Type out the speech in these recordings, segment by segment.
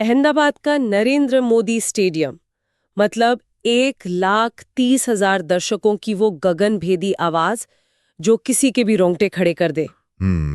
अहमदाबाद का नरेंद्र मोदी स्टेडियम, मतलब 1,30,000 दर्शकों की वो गगनभेदी आवाज जो किसी के भी रोंगटे खड़े कर दे।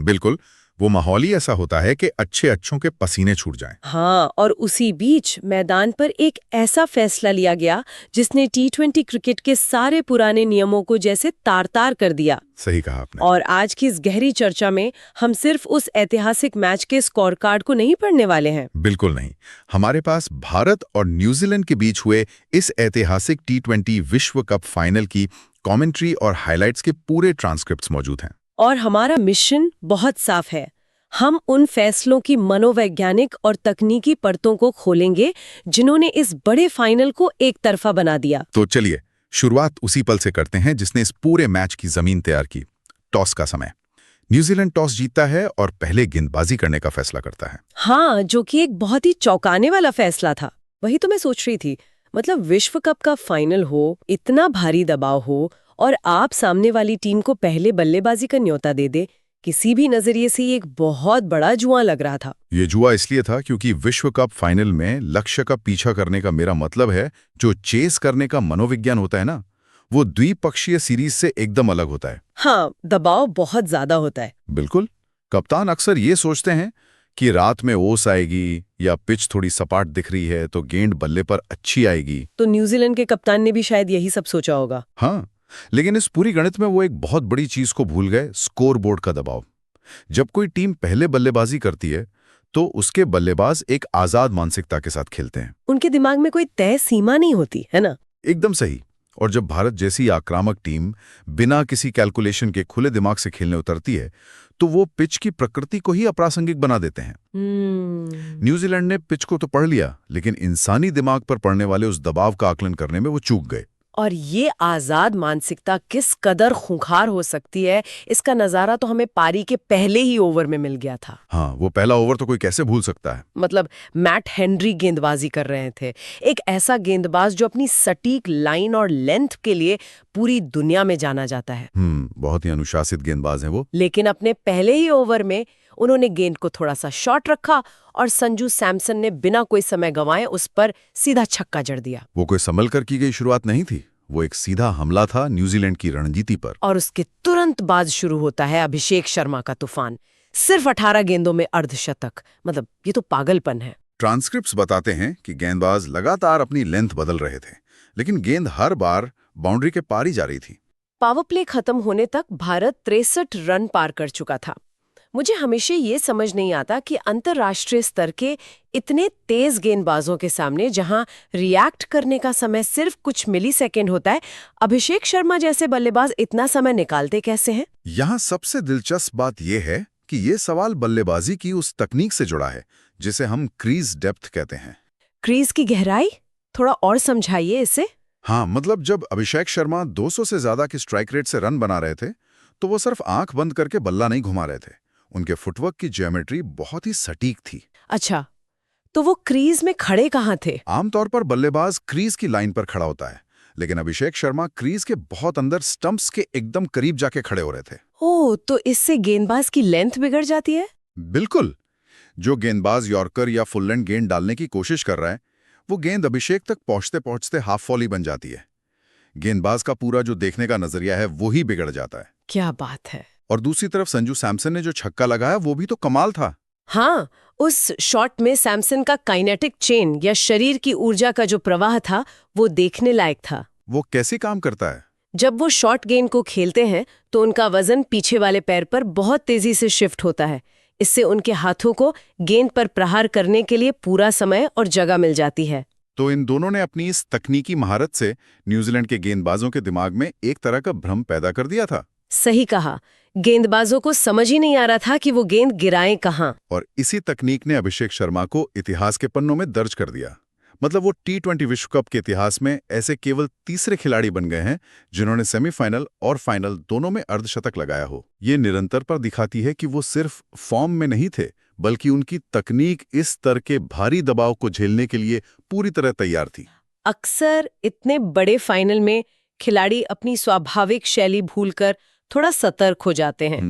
बिल्कुल। वो माहौल ही ऐसा होता है कि अच्छे अच्छों के पसीने छूट जाएं। हाँ, और उसी बीच मैदान पर एक ऐसा फैसला लिया गया जिसने टी20 क्रिकेट के सारे पुराने नियमों को जैसे तार-तार कर दिया। सही कहा आपने। और आज की इस गहरी चर्चा में हम सिर्फ उस ऐतिहासिक मैच के स्कोर कार्ड को नहीं पढ़ने वाले हैं। बिल्कुल नहीं। हमारे पास भारत और न्यूजीलैंड के बीच हुए इस ऐतिहासिक टी20 विश्व कप फाइनल की कमेंट्री और हाइलाइट्स के पूरे ट्रांसक्रिप्ट्स मौजूद हैं। और हमारा मिशन बहुत साफ है। हम उन फैसलों की मनोवैज्ञानिक और तकनीकी परतों को खोलेंगे जिन्होंने इस बड़े फाइनल को एक तरफा बना दिया। तो चलिए शुरुआत उसी पल से करते हैं जिसने इस पूरे मैच की जमीन तैयार की। टॉस का समय। न्यूजीलैंड टॉस जीतता है और पहले गेंदबाजी करने का फैसला करता है। हाँ, जो कि एक बहुत ही चौंकाने वाला फैसला था। वही तो मैं सोच रही थी, मतलब विश्व कप का फाइनल हो, इतना भारी दबाव हो और आप सामने वाली टीम को पहले बल्लेबाजी का न्योता दे दे, किसी भी नजरिए से ये एक बहुत बड़ा जुआ लग रहा था। ये जुआ इसलिए था क्योंकि विश्व कप फाइनल में लक्ष्य का पीछा करने का मेरा मतलब है, जो चेस करने का मनोविज्ञान होता है ना, वो द्विपक्षीय सीरीज से एकदम अलग होता है। हाँ, दबाव बहुत ज्यादा होता है। बिल्कुल। कप्तान अक्सर ये सोचते हैं कि रात में ओस आएगी या पिच थोड़ी सपाट दिख रही है तो गेंद बल्ले पर अच्छी आएगी। तो न्यूजीलैंड के कप्तान ने भी शायद यही सब सोचा होगा। हाँ, लेकिन इस पूरी गणित में वो एक बहुत बड़ी चीज को भूल गए, स्कोरबोर्ड का दबाव। जब कोई टीम पहले बल्लेबाजी करती है तो उसके बल्लेबाज एक आजाद मानसिकता के साथ खेलते हैं। उनके दिमाग में कोई तय सीमा नहीं होती, है ना? एकदम सही। और जब भारत जैसी आक्रामक टीम बिना किसी कैलकुलेशन के खुले दिमाग से खेलने उतरती है तो वो पिच की प्रकृति को ही अप्रासंगिक बना देते हैं। न्यूजीलैंड ने पिच को तो पढ़ लिया, लेकिन इंसानी दिमाग पर पड़ने वाले उस दबाव का आकलन करने में वो चूक गए। और ये आजाद मानसिकता किस कदर खूंखार हो सकती है, इसका नजारा तो हमें पारी के पहले ही ओवर में मिल गया था। हाँ, वो पहला ओवर तो कोई कैसे भूल सकता है। मतलब मैट हेनरी गेंदबाजी कर रहे थे, एक ऐसा गेंदबाज जो अपनी सटीक लाइन और लेंथ के लिए पूरी दुनिया में जाना जाता है। बहुत ही अनुशासित गेंदबाज हैं वो। लेकिन अपने पहले ही ओवर में उन्होंने गेंद को थोड़ा सा शॉर्ट रखा और संजू सैमसन ने बिना कोई समय गंवाए उस पर सीधा छक्का जड़ दिया। वो कोई संभल कर की गई शुरुआत नहीं थी, वो एक सीधा हमला था न्यूजीलैंड की रणनीति पर। और उसके तुरंत बाद शुरू होता है अभिषेक शर्मा का तूफान। सिर्फ 18 गेंदों में अर्धशतक, मतलब ये तो पागलपन है। ट्रांसक्रिप्ट्स बताते हैं कि गेंदबाज लगातार अपनी लेंथ बदल रहे थे, लेकिन गेंद हर बार बाउंड्री के पार ही जा रही थी। पावर प्ले खत्म होने तक भारत 63 रन पार कर चुका था। मुझे हमेशा ये समझ नहीं आता कि अंतर्राष्ट्रीय स्तर के इतने तेज गेंदबाजों के सामने, जहां रिएक्ट करने का समय सिर्फ कुछ मिलीसेकंड होता है, अभिषेक शर्मा जैसे बल्लेबाज इतना समय निकालते कैसे हैं? यहाँ सबसे दिलचस्प बात यह है कि ये सवाल बल्लेबाजी की उस तकनीक से जुड़ा है जिसे हम क्रीज डेप्थ कहते हैं। क्रीज की गहराई? थोड़ा और समझाइए इसे। हाँ, मतलब जब अभिषेक शर्मा 200 से ज्यादा की स्ट्राइक रेट से रन बना रहे थे तो वो सिर्फ आंख बंद करके बल्ला नहीं घुमा रहे थे। उनके फुटवर्क की ज्योमेट्री बहुत ही सटीक थी। अच्छा, तो वो क्रीज में खड़े कहाँ थे? आमतौर पर बल्लेबाज क्रीज की लाइन पर खड़ा होता है, लेकिन अभिषेक शर्मा क्रीज के बहुत अंदर स्टंप्स के एकदम करीब जाके खड़े हो रहे थे। ओह, तो इससे गेंदबाज की लेंथ बिगड़ जाती है? बिल्कुल। जो गेंदबाज यॉर्कर या फुल लेंथ गेंद डालने की कोशिश कर रहा है, वो गेंद अभिषेक तक पहुंचते पहुंचते हाफ वॉली बन जाती है। गेंदबाज का पूरा जो देखने का नजरिया है वो ही बिगड़ जाता है। क्या बात है। और दूसरी तरफ संजू सैमसन ने जो छक्का लगाया वो भी तो कमाल था। हाँ, उस शॉट में सैमसन का काइनेटिक चेन या शरीर की ऊर्जा का जो प्रवाह था वो देखने लायक था। वो कैसे काम करता है? जब वो शॉर्ट गेंद को खेलते हैं तो उनका वजन पीछे वाले पैर पर बहुत तेजी से शिफ्ट होता है। इससे उनके हाथों को गेंद पर प्रहार करने के लिए पूरा समय और जगह मिल जाती है। तो इन दोनों ने अपनी इस तकनीकी महारत से न्यूजीलैंड के गेंदबाजों के दिमाग में एक तरह का भ्रम पैदा कर दिया था। सही कहा। गेंदबाजों को समझ ही नहीं आ रहा था कि वो गेंद गिराएं कहां। और इसी तकनीक ने अभिषेक शर्मा को इतिहास के पन्नों में दर्ज कर दिया। मतलब वो टी20 विश्व कप के इतिहास में ऐसे केवल तीसरे खिलाड़ी बन गए हैं जिन्होंने सेमीफाइनल और फाइनल दोनों में अर्धशतक लगाया हो। ये निरंतर पर दिखाती है कि वो सिर्फ फॉर्म में नहीं थे, बल्कि उनकी तकनीक इस स्तर के भारी दबाव को झेलने के लिए पूरी तरह तैयार थी। अक्सर इतने बड़े फाइनल में खिलाड़ी अपनी स्वाभाविक शैली भूलकर थोड़ा सतर्क हो जाते हैं।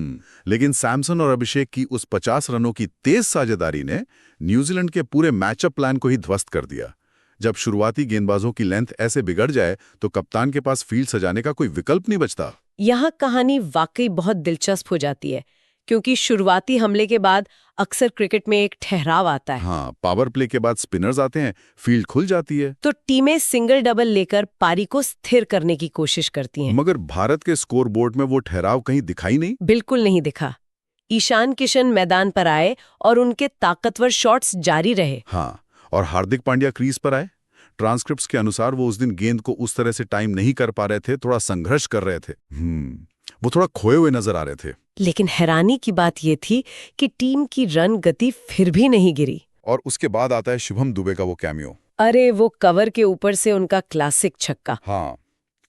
लेकिन सैमसन और अभिषेक की उस 50 रनों की तेज साझेदारी ने न्यूजीलैंड के पूरे मैचअप प्लान को ही ध्वस्त कर दिया। जब शुरुआती गेंदबाजों की लेंथ ऐसे बिगड़ जाए तो कप्तान के पास फील्ड सजाने का कोई विकल्प नहीं बचता। यहाँ कहानी वाकई बहुत दिलचस्प हो जाती है, क्योंकि शुरुआती हमले के बाद अक्सर क्रिकेट में एक ठहराव आता है। हाँ, पावर प्ले के बाद स्पिनर्स आते हैं, फील्ड खुल जाती है। तो टीमें सिंगल डबल लेकर पारी को स्थिर करने की कोशिश करती हैं। मगर भारत के स्कोर बोर्ड में वो ठहराव कहीं दिखाई नहीं। बिल्कुल नहीं दिखा। ईशान किशन मैदान पर आए और उनके ताकतवर शॉट्स जारी रहे। हाँ, और हार्दिक पांड्या क्रीज पर आए। ट्रांसक्रिप्ट्स के अनुसार वो उस दिन गेंद को उस तरह से टाइम नहीं कर पा रहे थे, थोड़ा संघर्ष कर रहे थे। वो थोड़ा खोए हुए नजर आ रहे थे। लेकिन हैरानी की बात ये थी कि टीम की रन गति फिर भी नहीं गिरी। और उसके बाद आता है शुभम दुबे का वो कैमियो। अरे वो कवर के ऊपर से उनका क्लासिक छक्का। हाँ,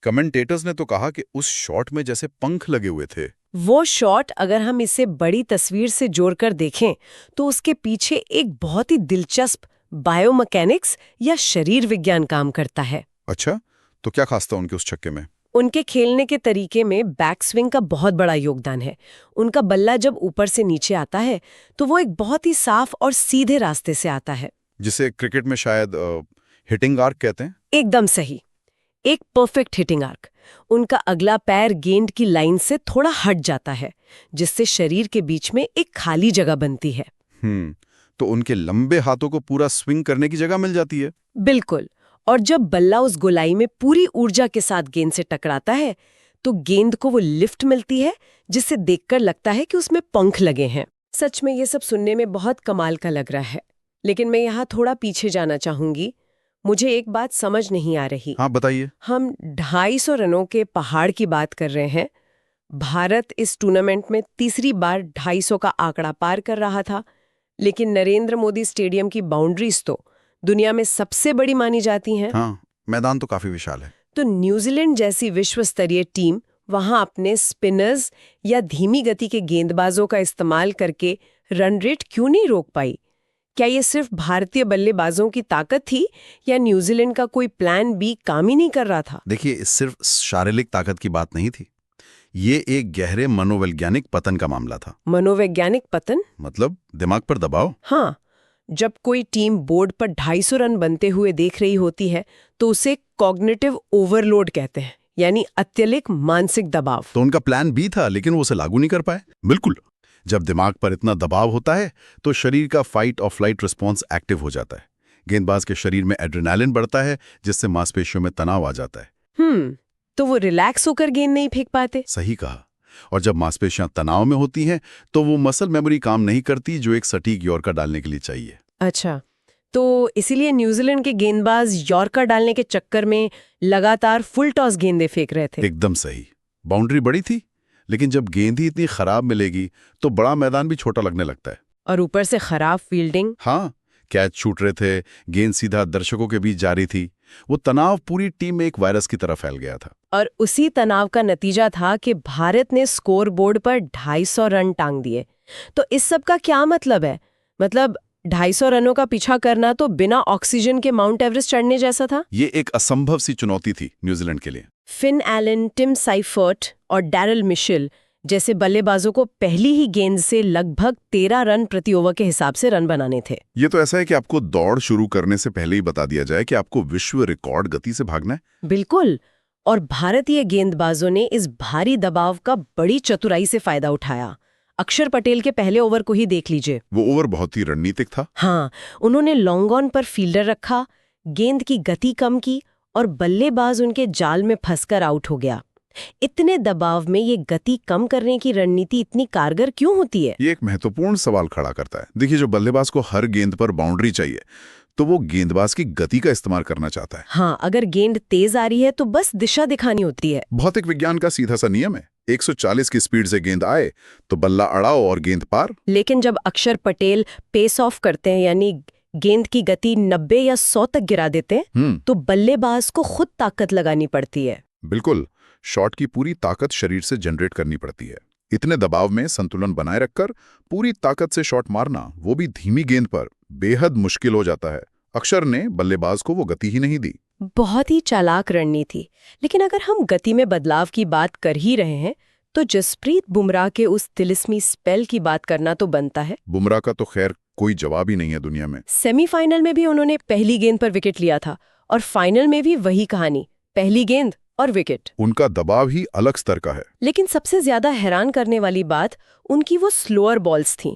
कमेंटेटर्स ने तो कहा कि उस शॉट में जैसे पंख लगे हुए थे। वो शॉट अगर हम इसे बड़ी तस्वीर से जोड़कर देखें तो उसके पीछे एक बहुत ही दिलचस्प बायोमैकेनिक्स या शरीर विज्ञान काम करता है। अच्छा, तो क्या खास था उनके उस छक्के में? उनके खेलने के तरीके में बैक स्विंग का बहुत बड़ा योगदान है। उनका बल्ला जब ऊपर से नीचे आता है तो वो एक बहुत ही साफ और सीधे रास्ते से आता है, जिसे क्रिकेट में शायद हिटिंग आर्क कहते हैं। एकदम सही, एक परफेक्ट हिटिंग आर्क। उनका अगला पैर गेंद की लाइन से थोड़ा हट जाता है, जिससे शरीर के बीच में एक खाली जगह बनती है। तो उनके लंबे हाथों को पूरा स्विंग करने की जगह मिल जाती है। बिल्कुल। और जब बल्ला उस गोलाई में पूरी ऊर्जा के साथ गेंद से टकराता है तो गेंद को वो लिफ्ट मिलती है, जिससे देखकर लगता है कि उसमें पंख लगे हैं। सच में ये सब सुनने में बहुत कमाल का लग रहा है, लेकिन मैं यहाँ थोड़ा पीछे जाना चाहूंगी। मुझे एक बात समझ नहीं आ रही। हाँ, बताइए। हम 250 रनों के पहाड़ की बात कर रहे हैं। भारत इस टूर्नामेंट में तीसरी बार 250 का आंकड़ा पार कर रहा था, लेकिन नरेंद्र मोदी स्टेडियम की बाउंड्रीज तो दुनिया में सबसे बड़ी मानी जाती हैं। हाँ, मैदान तो काफी विशाल है। तो न्यूजीलैंड जैसी विश्व स्तरीय टीम वहां अपने स्पिनर्स या धीमी गति के गेंदबाजों का इस्तेमाल करके रन रेट क्यों नहीं रोक पाई? क्या ये सिर्फ भारतीय बल्लेबाजों की ताकत थी या न्यूजीलैंड का कोई प्लान बी काम ही नहीं कर रहा था? देखिए, सिर्फ शारीरिक ताकत की बात नहीं थी, ये एक गहरे मनोवैज्ञानिक पतन का मामला था। मनोवैज्ञानिक पतन मतलब दिमाग पर दबाव। हाँ, जब कोई टीम बोर्ड पर 250 रन बनते हुए देख रही होती है तो उसे कॉग्निटिव ओवरलोड कहते हैं, यानी अत्यधिक मानसिक दबाव। तो उनका प्लान बी था, लेकिन वो उसे लागू नहीं कर पाए। बिल्कुल, जब दिमाग पर इतना दबाव होता है तो शरीर का फाइट और फ्लाइट रिस्पॉन्स एक्टिव हो जाता है। गेंदबाज के शरीर में एड्रेनालिन बढ़ता है, जिससे मांसपेशियों में तनाव आ जाता है। तो वो रिलैक्स होकर गेंद नहीं फेंक पाते। सही कहा। और जब मांसपेशियां तनाव में होती हैं तो वो मसल मेमोरी काम नहीं करती, जो एक सटीक यॉर्कर डालने के लिए चाहिए। अच्छा, तो इसीलिए न्यूजीलैंड के गेंदबाज यॉर्कर डालने के चक्कर में लगातार फुल टॉस गेंदें फेंक रहे थे। एकदम सही। बाउंड्री बड़ी थी, लेकिन जब गेंद ही इतनी खराब मिलेगी तो बड़ा मैदान भी छोटा लगने लगता है। और ऊपर से खराब फील्डिंग। हाँ, कैच छूट रहे थे, गेंद सीधा दर्शकों के बीच जा रही थी। वो तनाव पूरी टीम में एक वायरस की तरह फैल गया था। और उसी तनाव का नतीजा था कि भारत ने स्कोर बोर्ड पर 250 रन टांग दिए। तो इस सब का क्या मतलब है? मतलब 250 रनों का पीछा करना तो बिना ऑक्सीजन के माउंट एवरेस्ट चढ़ने जैसा था। ये एक असंभव सी चुनौती थी न्यूजीलैंड के लिए। फिन एलन, टिम साइफर्ट और डैरल मिशेल जैसे बल्लेबाजों को पहली ही गेंद से लगभग 13 रन प्रति ओवर के हिसाब से रन बनाने थे। ये तो ऐसा है कि आपको दौड़ शुरू करने से पहले ही बता दिया जाए कि आपको विश्व रिकॉर्ड गति से भागना है। बिल्कुल। और भारतीय गेंदबाजों ने इस भारी दबाव का बड़ी चतुराई से फायदा उठाया। अक्षर पटेल के पहले ओवर को ही देख लीजिए। वो ओवर बहुत ही रणनीतिक था। हाँ, उन्होंने लॉन्ग ऑन पर फील्डर रखा, गेंद की गति कम की और बल्लेबाज उनके जाल में फंसकर आउट हो गया। इतने दबाव में ये गति कम करने की रणनीति इतनी कारगर क्यों होती है? ये एक महत्वपूर्ण सवाल खड़ा करता है। देखिए, जो बल्लेबाज को हर गेंद पर बाउंड्री चाहिए तो वो गेंदबाज की गति का इस्तेमाल करना चाहता है। हाँ, अगर गेंद तेज आ रही है तो बस दिशा दिखानी होती है। भौतिक विज्ञान का सीधा सा नियम है, 140 की स्पीड से गेंद आए तो बल्ला अड़ाओ और गेंद पार। लेकिन जब अक्षर पटेल पेस ऑफ करते हैं, यानी गेंद की गति 90 या 100 तक गिरा देते हैं, तो बल्लेबाज को खुद ताकत लगानी पड़ती है। बिल्कुल, शॉट की पूरी ताकत शरीर से जनरेट करनी पड़ती है। इतने दबाव में संतुलन बनाए रखकर पूरी ताकत से शॉट मारना, वो भी धीमी गेंद पर, बेहद मुश्किल हो जाता है। अक्षर ने बल्लेबाज को वो गति ही नहीं दी। बहुत ही चालाक रणनीति। लेकिन अगर हम गति में बदलाव की बात कर ही रहे हैं तो जसप्रीत बुमराह के उस तिलिस्मी स्पेल की बात करना तो बनता है। बुमराह का तो खैर कोई जवाब ही नहीं है दुनिया में। सेमीफाइनल में भी उन्होंने पहली गेंद पर विकेट लिया था और फाइनल में भी वही कहानी, पहली गेंद और विकेट। उनका दबाव ही अलग स्तर का है। लेकिन सबसे ज्यादा हैरान करने वाली बात उनकी वो स्लोअर बॉल्स थीं।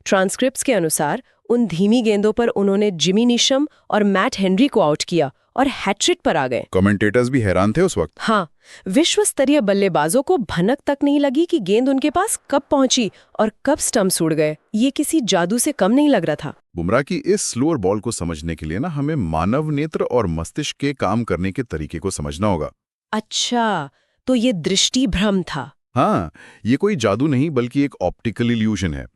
ट्रांसक्रिप्ट्स के अनुसार उन धीमी गेंदों पर उन्होंने जिमी नीशम और मैट हेनरी को आउट किया और हैट्रिक पर आ गए। कमेंटेटर्स भी हैरान थे उस वक्त। हाँ, विश्व स्तरीय बल्लेबाजों को भनक तक नहीं लगी कि गेंद उनके पास कब पहुंची और कब स्टंप्स उड़ गए। ये किसी जादू से कम नहीं लग रहा था। बुमराह की इस स्लोअर बॉल को समझने के लिए ना हमें मानव नेत्र और मस्तिष्क के काम करने के तरीके को समझना होगा। अच्छा, तो ये दृष्टि भ्रम था। हाँ, ये कोई जादू नहीं बल्कि एक ऑप्टिकल इल्यूजन है।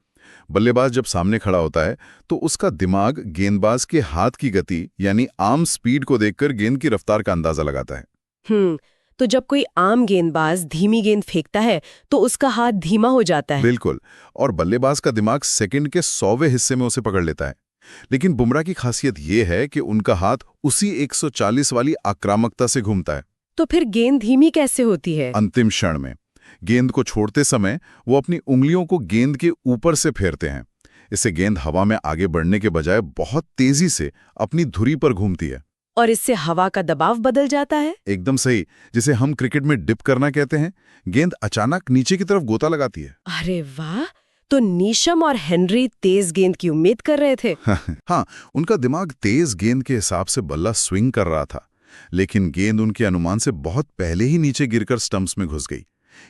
बल्लेबाज जब सामने खड़ा होता है तो उसका दिमाग गेंदबाज के हाथ की गति यानी आर्म स्पीड को देखकर गेंद की रफ्तार का अंदाजा लगाता है। तो जब कोई आम गेंदबाज धीमी गेंद फेंकता है तो उसका हाथ धीमा हो जाता है। बिल्कुल, और बल्लेबाज का दिमाग सेकंड के 100वें हिस्से में उसे पकड़ लेता है। लेकिन बुमराह की खासियत ये है कि उनका हाथ उसी 140 वाली आक्रामकता से घूमता है। तो फिर गेंद धीमी कैसे होती है? अंतिम क्षण में गेंद को छोड़ते समय वो अपनी उंगलियों को गेंद के ऊपर से फेरते हैं। इससे गेंद हवा में आगे बढ़ने के बजाय बहुत तेजी से अपनी धुरी पर घूमती है। और इससे हवा का दबाव बदल जाता है। एकदम सही, जिसे हम क्रिकेट में डिप करना कहते हैं। गेंद अचानक नीचे की तरफ गोता लगाती है। अरे वाह! तो नीशम और हेनरी तेज गेंद की उम्मीद कर रहे थे। हाँ, उनका दिमाग तेज गेंद के हिसाब से बल्ला स्विंग कर रहा था, लेकिन गेंद उनके अनुमान से बहुत पहले ही नीचे गिरकर स्टंप्स में घुस गई।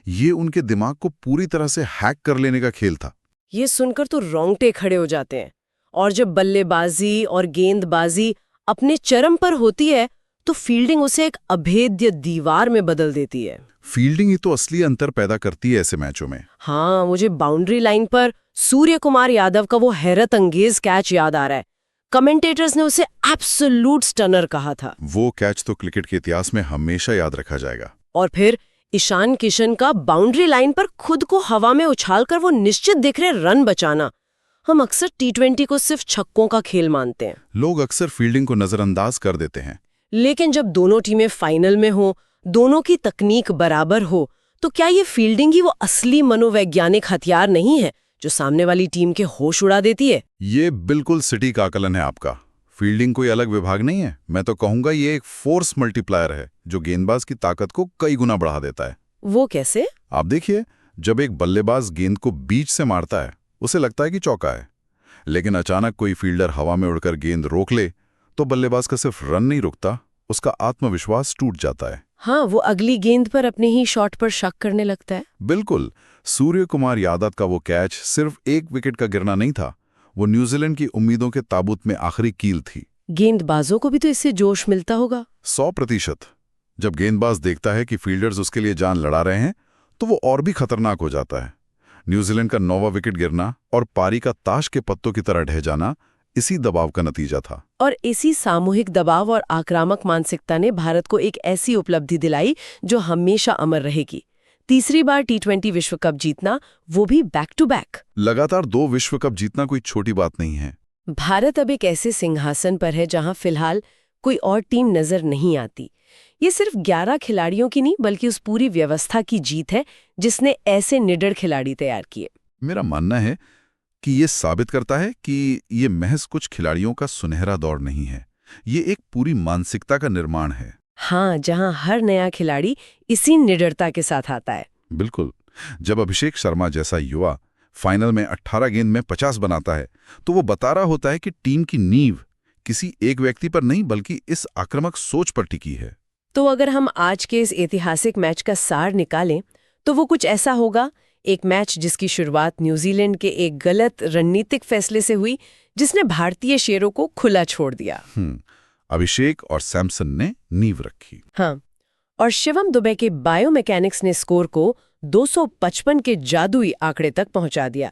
ये उनके दिमाग को पूरी तरह से हैक कर लेने का खेल था। ये सुनकर तो रोंगटे खड़े हो जाते हैं। और जब बल्लेबाजी और गेंदबाजी अपने चरम पर होती है तो फील्डिंग उसे एक अभेद्य दीवार में बदल देती है। फील्डिंग ही तो असली अंतर पैदा करती है ऐसे मैचों में। हाँ, मुझे बाउंड्री लाइन पर सूर्य कुमार यादव का वो हैरत अंगेज कैच याद आ रहा है। कमेंटेटर्स ने उसे एब्सोल्यूट स्टनर कहा था। वो कैच तो क्रिकेट के इतिहास में हमेशा याद रखा जाएगा। और फिर ईशान किशन का बाउंड्री लाइन पर खुद को हवा में उछालकर वो निश्चित दिख रहे रन बचाना। हम अक्सर टी20 को सिर्फ छक्कों का खेल मानते हैं। लोग अक्सर फील्डिंग को नजरअंदाज कर देते हैं। लेकिन जब दोनों टीमें फाइनल में हो, दोनों की तकनीक बराबर हो, तो क्या ये फील्डिंग ही वो असली मनोवैज्ञानिक हथियार नहीं है जो सामने वाली टीम के होश उड़ा देती है? ये बिल्कुल सटीक आकलन है आपका। फील्डिंग कोई अलग विभाग नहीं है, मैं तो कहूंगा ये एक फोर्स मल्टीप्लायर है जो गेंदबाज की ताकत को कई गुना बढ़ा देता है। वो कैसे? आप देखिए, जब एक बल्लेबाज गेंद को बीच से मारता है उसे लगता है कि चौका है, लेकिन अचानक कोई फील्डर हवा में उड़कर गेंद रोक ले तो बल्लेबाज का सिर्फ रन नहीं रुकता, उसका आत्मविश्वास टूट जाता है। हाँ, वो अगली गेंद पर अपने ही शॉट पर शक करने लगता है। बिल्कुल, सूर्य कुमार यादव का वो कैच सिर्फ एक विकेट का गिरना नहीं था, वो न्यूजीलैंड की उम्मीदों के ताबूत में आखिरी कील थी। गेंदबाजों को भी तो इससे जोश मिलता होगा। 100%। जब गेंदबाज देखता है कि फील्डर्स उसके लिए जान लड़ा रहे हैं तो वो और भी खतरनाक हो जाता है। न्यूजीलैंड का 9वां विकेट गिरना और पारी का ताश के पत्तों की तरह ढह जाना इसी दबाव का नतीजा था। और इसी सामूहिक दबाव और आक्रामक मानसिकता ने भारत को एक ऐसी उपलब्धि दिलाई जो हमेशा अमर रहेगी। तीसरी बार टी20 विश्व कप जीतना, वो भी बैक टू बैक। लगातार 2 विश्व कप जीतना कोई छोटी बात नहीं है। भारत अब एक ऐसे सिंहासन पर है जहां फिलहाल कोई और टीम नजर नहीं आती। ये सिर्फ 11 खिलाड़ियों की नहीं बल्कि उस पूरी व्यवस्था की जीत है जिसने ऐसे निडर खिलाड़ी तैयार किए। मेरा मानना है कि ये साबित करता है कि ये महज कुछ खिलाड़ियों का सुनहरा दौर नहीं है, ये एक पूरी मानसिकता का निर्माण है। हाँ, जहां हर नया खिलाड़ी इसी निडरता के साथ आता है। बिल्कुल, जब अभिषेक शर्मा जैसा युवा फाइनल में 18 गेंद में 50 बनाता है तो वो बता रहा होता है कि टीम की नींव किसी एक व्यक्ति पर नहीं बल्कि इस आक्रामक सोच पर टिकी है। तो अगर हम आज के इस ऐतिहासिक मैच का सार निकालें तो वो कुछ ऐसा होगा, एक मैच जिसकी शुरुआत न्यूजीलैंड के एक गलत रणनीतिक फैसले से हुई जिसने भारतीय शेरों को खुला छोड़ दिया। अभिषेक और सैमसन ने नींव रखी। हाँ, और शिवम दुबे के बायोमैकेनिक्स ने स्कोर को 255 के जादुई आंकड़े तक पहुंचा दिया।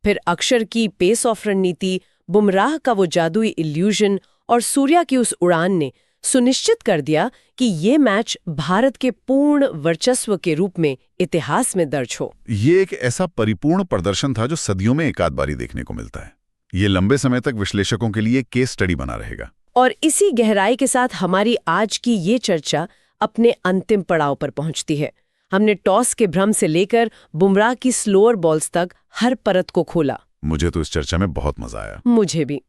फिर अक्षर की पेस ऑफ रणनीति, बुमराह का वो जादुई इल्यूजन और सूर्या की उस उड़ान ने सुनिश्चित कर दिया कि ये मैच भारत के पूर्ण वर्चस्व के रूप में इतिहास में दर्ज हो। ये एक ऐसा परिपूर्ण प्रदर्शन था जो सदियों में एक आध बारी देखने को मिलता है। ये लंबे समय तक विश्लेषकों के लिए केस स्टडी बना रहेगा। और इसी गहराई के साथ हमारी आज की ये चर्चा अपने अंतिम पड़ाव पर पहुंचती है। हमने टॉस के भ्रम से लेकर बुमराह की स्लोअर बॉल्स तक हर परत को खोला। मुझे तो इस चर्चा में बहुत मजा आया। मुझे भी।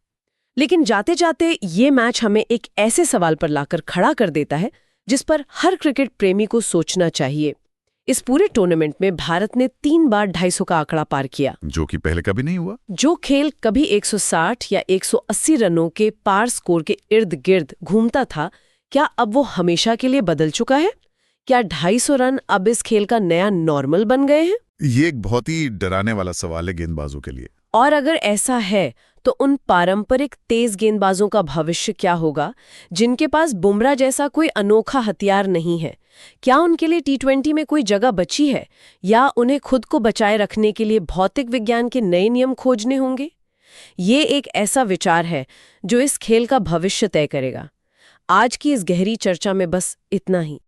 लेकिन जाते जाते ये मैच हमें एक ऐसे सवाल पर लाकर खड़ा कर देता है जिस पर हर क्रिकेट प्रेमी को सोचना चाहिए। इस पूरे टूर्नामेंट में भारत ने 3 बार 250 का आंकड़ा पार किया, जो कि पहले कभी नहीं हुआ। जो खेल कभी 160 या 180 रनों के पार स्कोर के इर्द गिर्द घूमता था, क्या अब वो हमेशा के लिए बदल चुका है? क्या 250 रन अब इस खेल का नया नॉर्मल बन गए हैं? ये एक बहुत ही डराने वाला सवाल है गेंदबाजों के लिए। और अगर ऐसा है तो उन पारंपरिक तेज गेंदबाजों का भविष्य क्या होगा जिनके पास बुमराह जैसा कोई अनोखा हथियार नहीं है? क्या उनके लिए टी20 में कोई जगह बची है, या उन्हें खुद को बचाए रखने के लिए भौतिक विज्ञान के नए नियम खोजने होंगे? ये एक ऐसा विचार है जो इस खेल का भविष्य तय करेगा। आज की इस गहरी चर्चा में बस इतना ही।